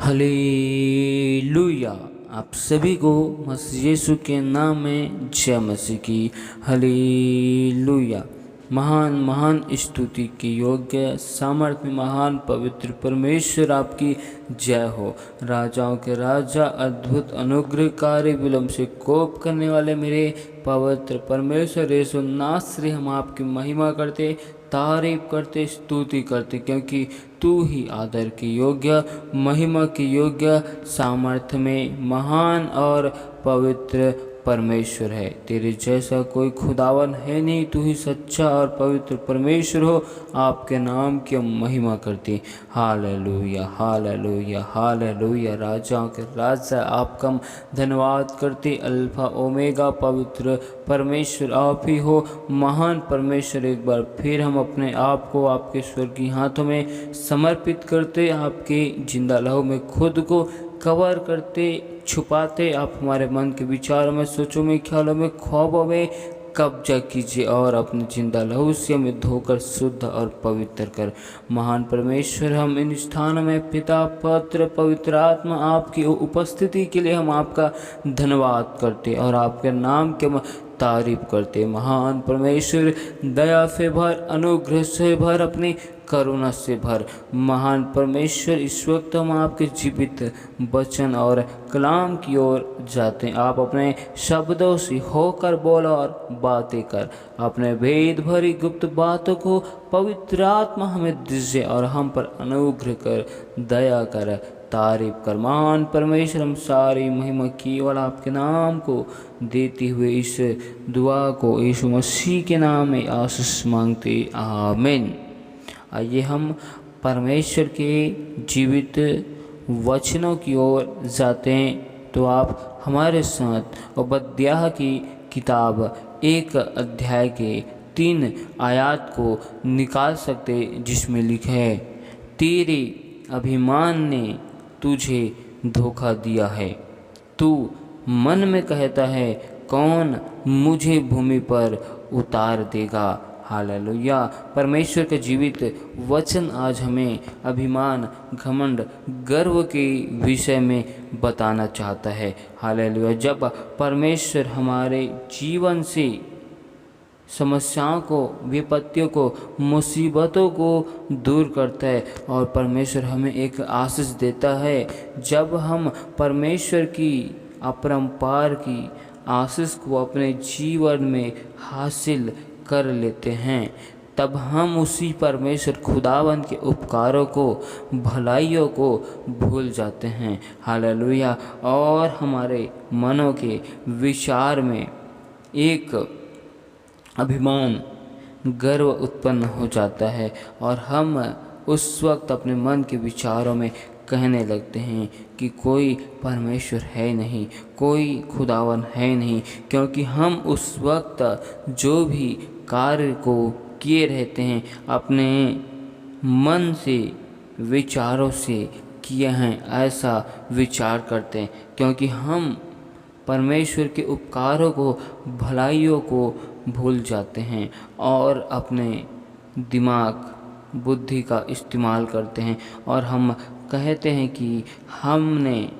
Hallelujah. आप सभी को मसीह यीशु के नाम में जय मसीह की। हालेलुया। महान महान स्तुति के योग्य सामर्थ्य महान पवित्र परमेश्वर आपकी जय हो। राजाओं के राजा अद्भुत अनुग्रहकारी विलंब से कोप करने वाले मेरे पवित्र परमेश्वर यीशु नासरी, हम आपकी महिमा करते, तारीफ करते, स्तुति करते, क्योंकि तू ही आदर के योग्य, महिमा के योग्य, सामर्थ्य में महान और पवित्र परमेश्वर है। तेरे जैसा कोई खुदावन है नहीं, तू ही सच्चा और पवित्र परमेश्वर हो। आपके नाम की हम महिमा करते। Hallelujah hallelujah hallelujah. राजाओं के राजा आपका हम धन्यवाद करते। अल्फा ओमेगा पवित्र परमेश्वर आप ही हो, महान परमेश्वर। एक बार फिर हम अपने आप को आपके स्वर्गीय हाथों में समर्पित करते, आपके जिंदा लहू में खुद को कवर करते, छुपाते। आप हमारे मन के विचारों में, सोचों में, ख्यालों में, ख्वाबों में कब्जा कीजिए और अपने जिंदा लहू से हमें धोकर शुद्ध और पवित्र कर। महान परमेश्वर, हम इन स्थानों में पिता, पुत्र, पवित्र आत्मा आपकी उपस्थिति के लिए हम आपका धन्यवाद करते और आपके नाम के तारीफ करते। महान परमेश्वर, दया से भर, अनुग्रह से भर, अपनी करुणा से भर। महान परमेश्वर, इस वक्त हम आपके जीवित वचन और कलाम की ओर जाते हैं। आप अपने शब्दों से होकर बोलो और बातें कर। अपने भेद भरी गुप्त बातों को पवित्र आत्मा हमें दीजिए और हम पर अनुग्रह कर, दया कर, तारीफ कर। महान परमेश्वर, हम सारी महिमा केवल आपके नाम को देते हुए इस दुआ को यीशु मसीह के नाम में आशीष मांगते, आमीन। आइए हम परमेश्वर के जीवित वचनों की ओर जाते हैं। तो आप हमारे साथ ओबद्याह की किताब 1 अध्याय के 3 आयत को निकाल सकते, जिसमें लिखा है, तेरे अभिमान ने तुझे धोखा दिया है। तू मन में कहता है, कौन मुझे भूमि पर उतार देगा। हालेलुया। परमेश्वर का जीवित वचन आज हमें अभिमान, घमंड, गर्व के विषय में बताना चाहता है। हालेलुया। जब परमेश्वर हमारे जीवन से समस्याओं को, विपत्तियों को, मुसीबतों को दूर करता है और परमेश्वर हमें एक आशीष देता है, जब हम परमेश्वर की अपरंपार की आशीष को अपने जीवन में हासिल कर लेते हैं, तब हम उसी परमेश्वर खुदावन के उपकारों को, भलाइयों को भूल जाते हैं। हालेलुया। और हमारे मनों के विचार में एक अभिमान, गर्व उत्पन्न हो जाता है और हम उस वक्त अपने मन के विचारों में कहने लगते हैं कि कोई परमेश्वर है नहीं, कोई खुदावन है नहीं, क्योंकि हम उस वक्त जो भी कार्य को किए रहते हैं अपने मन से, विचारों से किए हैं, ऐसा विचार करते हैं, क्योंकि हम परमेश्वर के उपकारों को, भलाइयों को भूल जाते हैं और अपने दिमाग, बुद्धि का इस्तेमाल करते हैं और हम कहते हैं कि हमने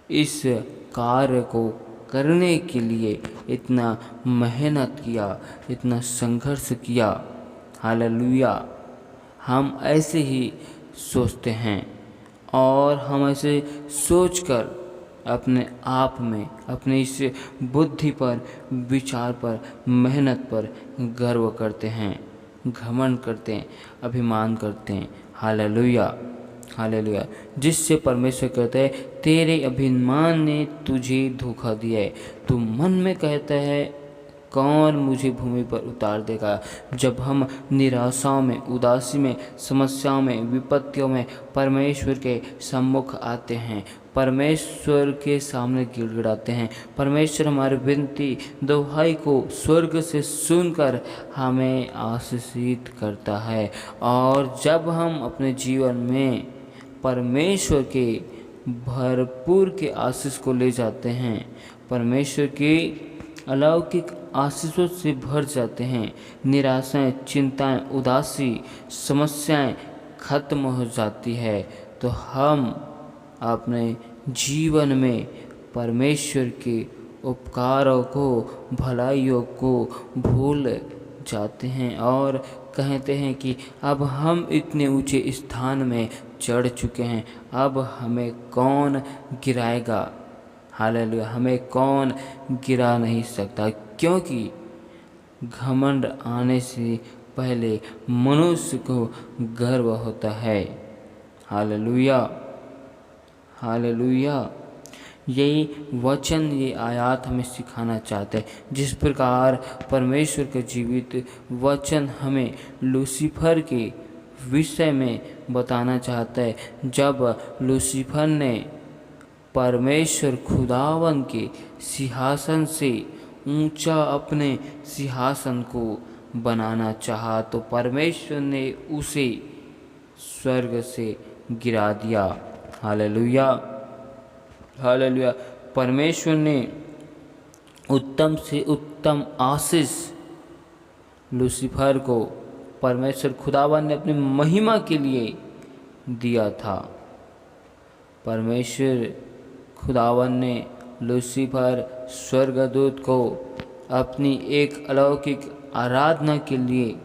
इस कार्य को करने के लिए इतना मेहनत किया, इतना संघर्ष किया। हालेलुया। हम ऐसे ही सोचते हैं और हम ऐसे सोचकर अपने आप में, अपने इस बुद्धि पर, विचार पर, मेहनत पर गर्व करते हैं, घमंड करते हैं, अभिमान करते हैं। Hallelujah hallelujah. जिससे परमेश्वर कहता है, तेरे अभिमान ने तुझे धोखा दिया है। तू मन में कहता है, कौन मुझे भूमि पर उतार देगा। जब हम निराशाओं में, उदासी में, समस्याओं में, विपत्तियों में परमेश्वर के सम्मुख आते हैं, परमेश्वर के सामने गिड़गिड़ाते हैं, परमेश्वर हमारी विनती, दुहाई को स्वर्ग से सुनकर हमें आशीषित करता है। और जब हम अपने जीवन में परमेश्वर के भरपूर के आशीष को ले जाते हैं, परमेश्वर के अलौकिक आशीषों से भर जाते हैं, निराशाएं, चिंताएं, उदासी, समस्याएं खत्म हो जाती है, तो हम अपने जीवन में परमेश्वर के उपकारों को, भलाइयों को भूल जाते हैं और कहते हैं कि अब हम इतने ऊंचे स्थान में चढ़ चुके हैं, अब हमें कौन गिराएगा। हालेलुया, हमें कौन गिरा नहीं सकता, क्योंकि घमंड आने से पहले मनुष्य को गर्व होता है। Hallelujah, hallelujah. यही वचन, ये आयत हमें सिखाना चाहते हैं। जिस प्रकार परमेश्वर का जीवित वचन हमें लूसीफर के विषय में बताना चाहता है, जब लूसीफर ने परमेश्वर खुदावन के सिंहासन से ऊंचा अपने सिंहासन को बनाना चाहा, तो परमेश्वर ने उसे स्वर्ग से गिरा दिया। Hallelujah, hallelujah. परमेश्वर ने उत्तम से उत्तम आशीष लूसीफर को परमेश्वर खुदावन ने अपनी महिमा के लिए दिया था। परमेश्वर खुदावन ने लूसीफर स्वर्गदूत को अपनी एक अलौकिक आराधना के लिए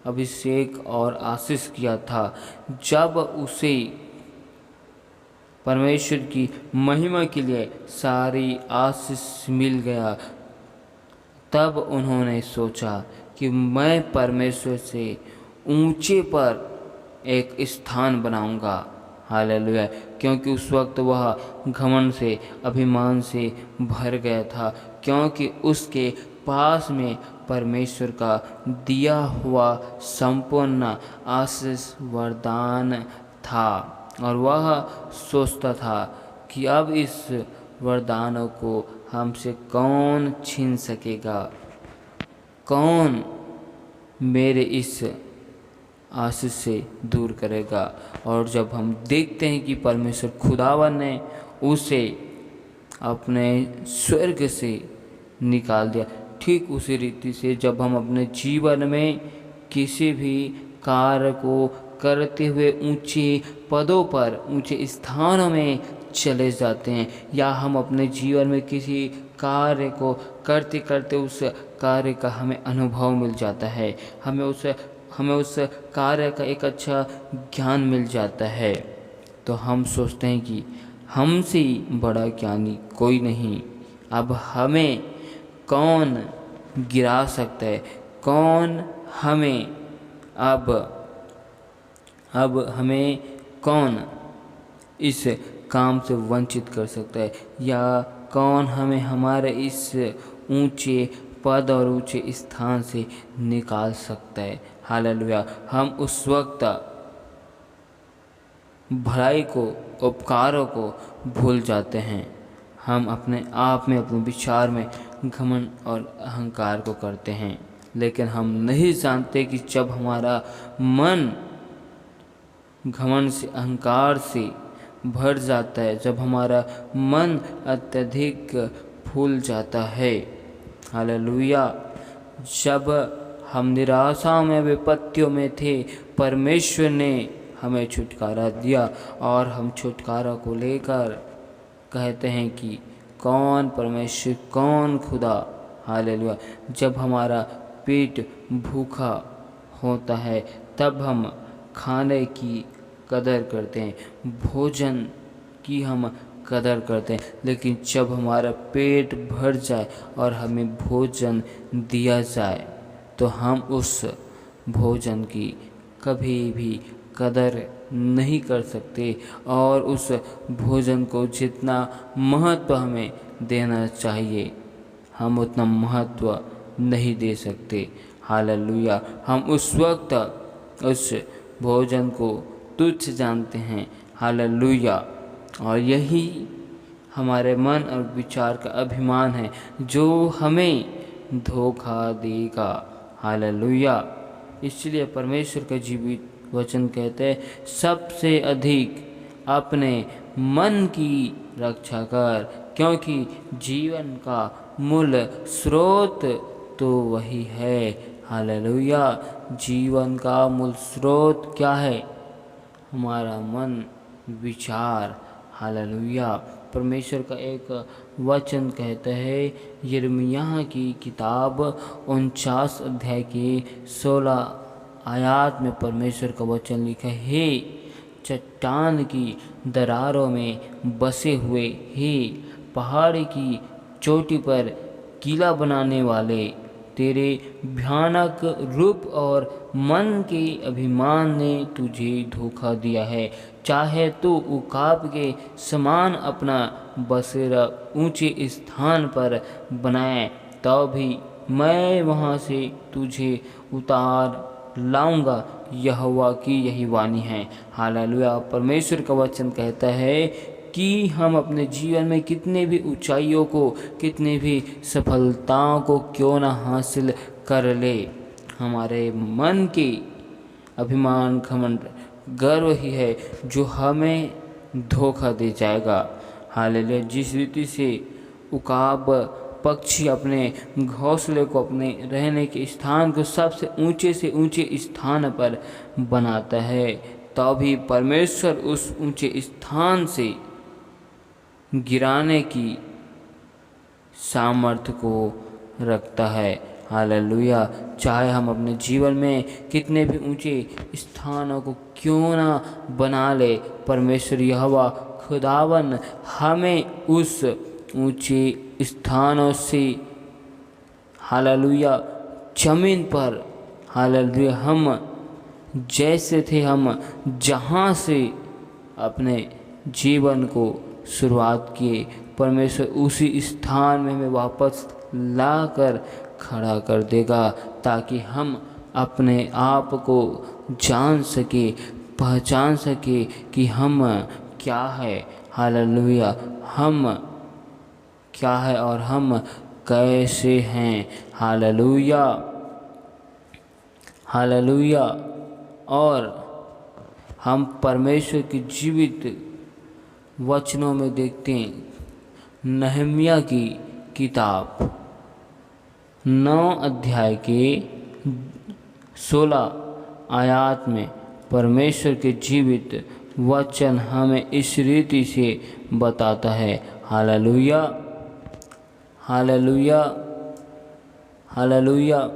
अभिषेक और आशीष किया था। जब उसे परमेश्वर की महिमा के लिए सारी आशीष मिल गया, तब उन्होंने सोचा कि मैं परमेश्वर से ऊंचे पर एक स्थान बनाऊंगा। हालेलुया, क्योंकि उस वक्त वह घमंड से, अभिमान से भर गया था, क्योंकि उसके पास में परमेश्वर का दिया हुआ संपूर्ण आशीष वरदान था और वह सोचता था कि अब इस वरदानों को हमसे कौन छीन सकेगा, कौन मेरे इस आशीष से दूर करेगा। और जब हम देखते हैं कि परमेश्वर खुदावन ने उसे अपने स्वर्ग से निकाल दिया, ठीक उसी रीति से जब हम अपने जीवन में किसी भी कार्य को करते हुए ऊंचे पदों पर, ऊंचे स्थानों में चले जाते हैं, या हम अपने जीवन में किसी कार्य को करते करते उस कार्य का हमें अनुभव मिल जाता है, हमें उस कार्य का एक अच्छा ज्ञान मिल जाता है, तो हम सोचते हैं कि हमसे बड़ा ज्ञानी कोई नहीं, अब हमें कौन गिरा सकता है, कौन हमें अब हमें कौन इस काम से वंचित कर सकता है, या कौन हमें हमारे इस ऊंचे पद और ऊंचे स्थान से निकाल सकता है। हालेलुया, हम उस वक्त भलाई को, उपकारों को भूल जाते हैं। हम अपने आप में, अपने विचार में घमंड और अहंकार को करते हैं, लेकिन हम नहीं जानते कि जब हमारा मन घमंड से, अहंकार से भर जाता है, जब हमारा मन अत्यधिक फूल जाता है, हालेलुया, जब हम निराशा में, विपत्तियों में थे, परमेश्वर ने हमें छुटकारा दिया और हम छुटकारा को लेकर कहते हैं कि कौन परमेश्वर, कौन खुदा। हालेलुया, जब हमारा पेट भूखा होता है तब हम खाने की कदर करते हैं, भोजन की हम कदर करते हैं, लेकिन जब हमारा पेट भर जाए और हमें भोजन दिया जाए तो हम उस भोजन की कभी भी कदर नहीं कर सकते, और उस भोजन को जितना महत्व हमें देना चाहिए हम उतना महत्व नहीं दे सकते। हालेलुया, हम उस वक्त उस भोजन को तुच्छ जानते हैं। हालेलुया, और यही हमारे मन और विचार का अभिमान है जो हमें धोखा देगा। हालेलुया, इसलिए परमेश्वर का जीवित वचन कहते हैं, सबसे अधिक अपने मन की रक्षा कर, क्योंकि जीवन का मूल स्रोत तो वही है। हालेलुया, जीवन का मूल स्रोत क्या है? हमारा मन, विचार। हालेलुया। परमेश्वर का एक वचन कहता है, यिर्मयाह की किताब 49 अध्याय के 16 आयत में परमेश्वर का वचन लिखा है, हे चट्टान की दरारों में बसे हुए, हे पहाड़ी की चोटी पर किला बनाने वाले, तेरे भयानक रूप और मन के अभिमान ने तुझे धोखा दिया है। चाहे तू उकाब के समान अपना बसेरा ऊंचे स्थान पर बनाए, तो भी मैं वहां से तुझे उतार लाऊंगा। यहोवा की यही वाणी है। हालेलुया। परमेश्वर का वचन कहता है कि हम अपने जीवन में कितने भी ऊंचाइयों को, कितने भी सफलताओं को क्यों ना हासिल कर ले, हमारे मन के अभिमान, घमंड, गर्व ही है जो हमें धोखा दे जाएगा। हालेलुया। जिस रीति से उकाब पक्षी अपने घोंसले को, अपने रहने के स्थान को सबसे ऊंचे से ऊंचे स्थान पर बनाता है, तभी परमेश्वर उस ऊंचे स्थान से गिराने की सामर्थ्य को रखता है। हालेलुया। चाहे हम अपने जीवन में कितने भी ऊंचे स्थानों को क्यों ना बना ले, परमेश्वर यहोवा खुदावन हमें उस ऊंचे स्थानों से, हालेलुया, जमीन पर, हालेलुया, हम जैसे थे, हम जहाँ से अपने जीवन को शुरुआत किए, परमेश्वर उसी स्थान में हमें वापस लाकर खड़ा कर देगा, ताकि हम अपने आप को जान सके, पहचान सके कि हम क्या है। हालेलुया। हम क्या है और हम कैसे हैं। हालेलुया। हालेलुया। और हम परमेश्वर की जीवित वचनों में देखते हैं, नहम्याह की किताब 9 अध्याय के 16 आयत में परमेश्वर के जीवित वचन हमें इस रीति से बताता है। हालेलुया। हालेलुया। हालेलुया।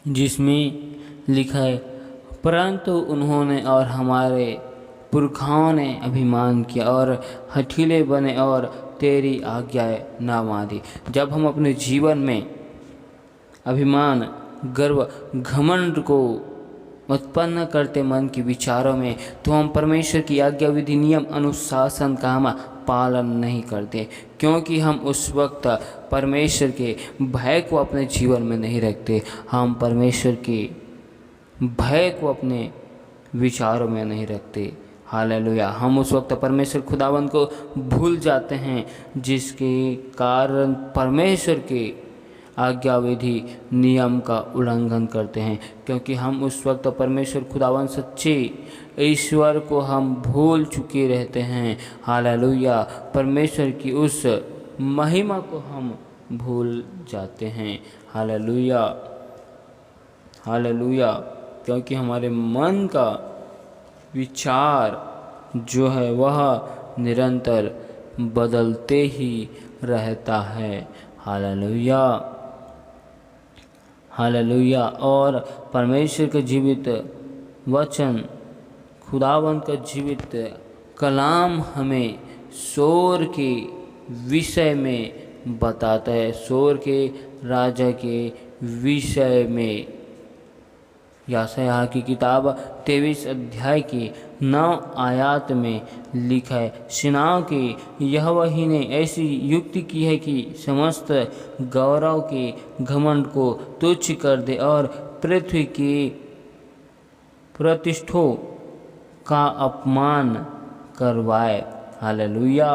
जिसमें लिखा है, परंतु उन्होंने और हमारे पुरखाओं ने अभिमान किया और हठीले बने और तेरी आज्ञाएं ना मानी। जब हम अपने जीवन में अभिमान, गर्व, घमंड को उत्पन्न करते मन के विचारों में, तो हम परमेश्वर की आज्ञा, विधि, नियम, अनुशासन का हम पालन नहीं करते, क्योंकि हम उस वक्त परमेश्वर के भय को अपने जीवन में नहीं रखते। हम परमेश्वर के भय को अपने विचारों में नहीं रखते। हालेलुया। हम उस वक्त परमेश्वर खुदावंद को भूल जाते हैं, जिसके कारण परमेश्वर के आज्ञा, विधि, नियम का उल्लंघन करते हैं, क्योंकि हम उस वक्त परमेश्वर खुदावंद सच्चे ईश्वर को हम भूल चुके रहते हैं। हालेलुया। परमेश्वर की उस महिमा को हम भूल जाते हैं। हालेलुया। हालेलुया। क्योंकि हमारे मन का विचार जो है वह निरंतर बदलते ही रहता है। हालेलुया। हालेलुया। और परमेश्वर का जीवित वचन, खुदावंद का जीवित कलाम हमें सोर के विषय में बताता है, सोर के राजा के विषय में। यशायाह की किताब 23 अध्याय की 9 आयत में लिखा है, सेनाओं के यहोवा ही ने ऐसी युक्ति की है कि समस्त गौरव के घमंड को तुच्छ कर दे और पृथ्वी के प्रतिष्ठों का अपमान करवाए। हालेलुया।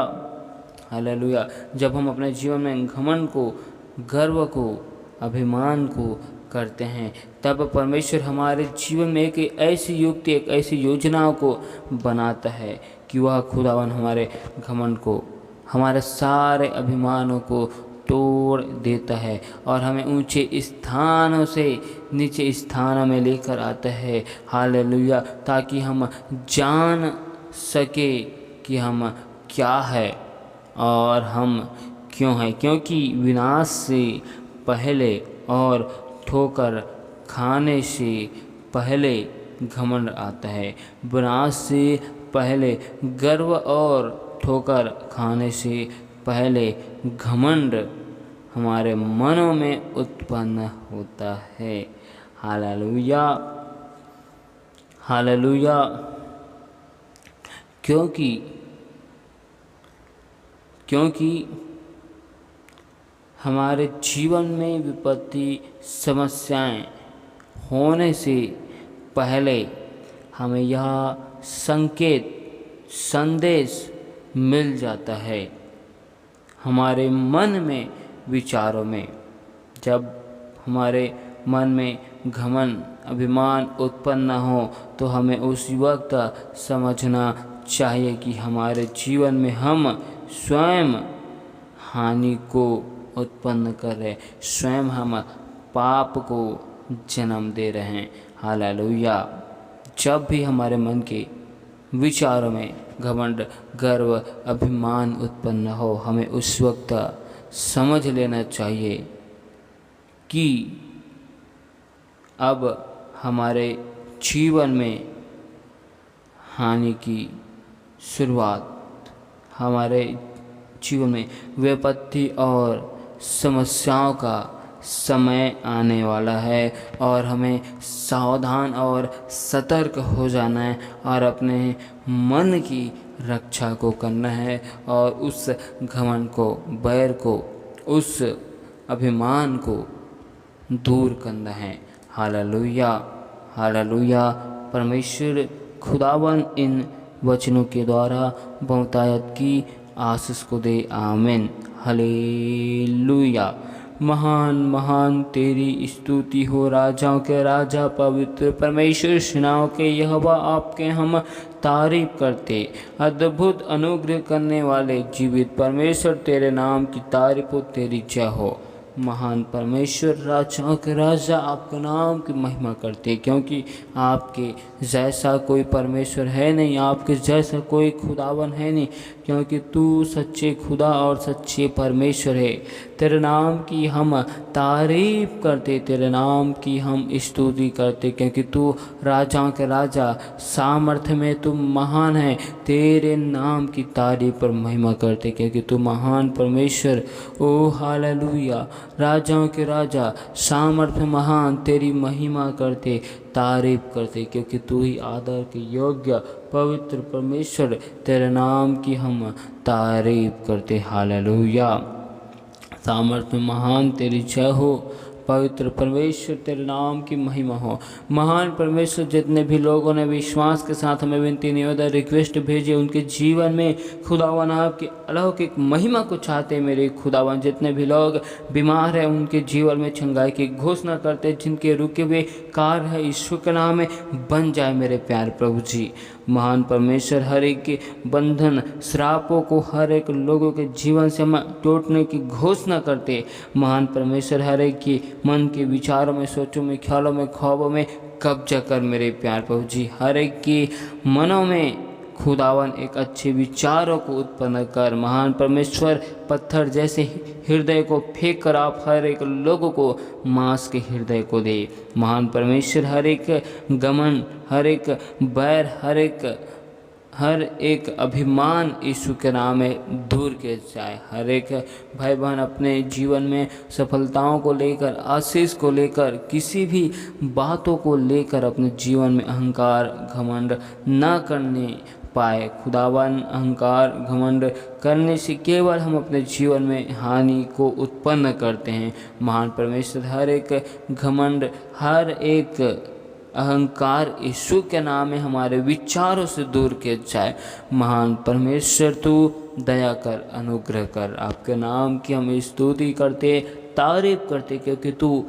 हालेलुया। जब हम अपने जीवन में घमंड को, गर्व को, अभिमान को करते हैं, तब परमेश्वर हमारे जीवन में एक ऐसी युक्ति, एक ऐसी योजनाओं को बनाता है कि वह खुदावन हमारे घमंड को, हमारे सारे अभिमानों को तोड़ देता है और हमें ऊंचे स्थानों से नीचे स्थानों में लेकर आता है। हालेलुया। ताकि हम जान सके कि हम क्या है और हम क्यों हैं, क्योंकि विनाश से पहले और ठोकर खाने से पहले घमंड आता है। विनाश से पहले गर्व और ठोकर खाने से पहले घमंड हमारे मनों में उत्पन्न होता है। Hallelujah, hallelujah. क्योंकि हमारे जीवन में विपत्ति समस्याएं होने से पहले हमें यह संदेश मिल जाता है हमारे मन में, विचारों में। जब हमारे मन में घमंड, अभिमान उत्पन्न हो तो हमें उस वक्त समझना चाहिए कि हमारे जीवन में हम स्वयं हानि को उत्पन्न कर रहे, स्वयं हम पाप को जन्म दे रहे हैं। हालेलुया। जब भी हमारे मन के विचारों में घमंड, गर्व, अभिमान उत्पन्न हो, हमें उस वक्त समझ लेना चाहिए कि अब हमारे जीवन में हानि की शुरुआत, हमारे जीवन में विपत्ति और समस्याओं का समय आने वाला है और हमें सावधान और सतर्क हो जाना है और अपने मन की रक्षा को करना है और उस घमंड को, बैर को, उस अभिमान को दूर करना है। Hallelujah, hallelujah. परमेश्वर खुदावन इन वचनों के द्वारा बहुतायत की आशीष को दे। आमीन। हालेलुया। महान महान तेरी स्तुति हो राजाओं के राजा, पवित्र परमेश्वर, सेनाओं के यहोवा, आपके हम तारीफ करते। अद्भुत अनुग्रह करने वाले जीवित परमेश्वर, तेरे नाम की तारीफ हो, तेरी जय हो। महान परमेश्वर, राजाओं के राजा, आपके नाम की महिमा करते, क्योंकि आपके जैसा कोई परमेश्वर है नहीं, आपके जैसा कोई खुदावन है नहीं, क्योंकि तू सच्चे खुदा और सच्चे परमेश्वर है। तेरे नाम की हम तारीफ करते, तेरे नाम की हम स्तुति करते, क्योंकि तू राजाओं के राजा, सामर्थ्य में तू महान है। तेरे नाम की तारीफ और महिमा करते, क्योंकि तू महान परमेश्वर। ओ हालेलुया। राजाओं के राजा, सामर्थ्य महान, तेरी महिमा करते, तारीफ करते, क्योंकि तू ही आदर के योग्य पवित्र परमेश्वर। तेरे नाम की हम तारीफ करते। हालेलुया। सामर्थ्य महान, तेरी जय हो। पवित्र परमेश्वर, तेरे नाम की महिमा हो। महान परमेश्वर, जितने भी लोगों ने विश्वास के साथ हमें विनती, निवेदन, रिक्वेस्ट भेजे, उनके जीवन में खुदावन आपकी अलौकिक महिमा को चाहते। मेरे खुदावन, जितने भी लोग बीमार हैं उनके जीवन में चंगाई की घोषणा करते, जिनके रुके हुए कार्य है यीशु के नाम में बन जाए। मेरे प्यारे प्रभु जी, महान परमेश्वर, हर एक के बंधन, श्रापों को हर एक लोगों के जीवन से हम टूटने की घोषणा करते। महान परमेश्वर, हर एक की मन के विचारों में, सोचों में, ख्यालों में, ख्वाबों में कब्जा कर। मेरे प्यार प्रभु जी, हर एक की मनों में खुदावन एक अच्छे विचारों को उत्पन्न कर। महान परमेश्वर, पत्थर जैसे हृदय को फेंक कर आप हर एक लोगों को मांस के हृदय को दे। महान परमेश्वर, हर एक घमंड, हर एक बैर, हर एक अभिमान यीशु के नाम में दूर किया जाए। हर एक भाई बहन अपने जीवन में सफलताओं को लेकर, आशीष को लेकर, किसी भी बातों को लेकर अपने जीवन में अहंकार, घमंड ना करने पाए। खुदावन, अहंकार, घमंड करने से केवल हम अपने जीवन में हानि को उत्पन्न करते हैं। महान परमेश्वर, हर एक घमंड, हर एक अहंकार यीशु के नाम में हमारे विचारों से दूर किया जाए। महान परमेश्वर, तू दया कर, अनुग्रह कर। आपके नाम की हम स्तुति करते, तारीफ करते, क्योंकि तू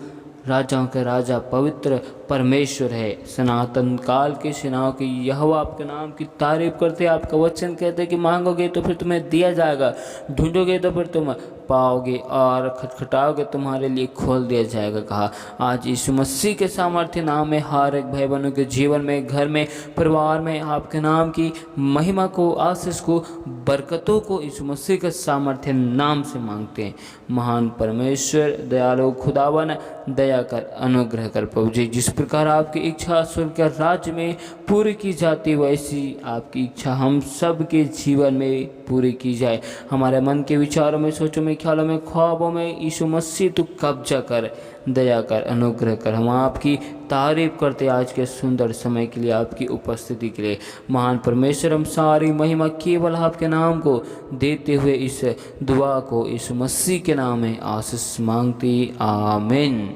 राजाओं के राजा, पवित्र परमेश्वर है। सनातन काल के सेनाओं के यहोवा आपके नाम की तारीफ करते। आपका वचन कहते कि मांगोगे तो फिर तुम्हें दिया जाएगा, ढूंढोगे तो फिर तुम पाओगे, और खटखटाओगे तुम्हारे लिए खोल दिया जाएगा। कहा आज यीशु मसीह के सामर्थ्य नाम में हर एक भाई बहनों के जीवन में, घर में, परिवार में आपके नाम की महिमा को, आशीष को, बरकतों को यीशु मसीह के सामर्थ्य नाम से मांगते हैं। महान परमेश्वर, दयालु खुदावन, दया कर, अनुग्रह कर प्रभु जी। जिस प्रकार आपकी इच्छा स्वर्ग के राज्य में पूरी की जाती, वैसी आपकी इच्छा हम सब के जीवन में पूरी की जाए। हमारे मन के विचारों में, सोचों में, ख्यालों में, ख्वाबों में यीशु मसीह तू कब्जा कर, दया कर, अनुग्रह कर। हम आपकी तारीफ करते आज के सुंदर समय के लिए, आपकी उपस्थिति के लिए। महान परमेश्वर, हम सारी महिमा केवल आपके नाम को देते हुए इस दुआ को यीशु मसीह के नाम में आशीष मांगती। आमीन।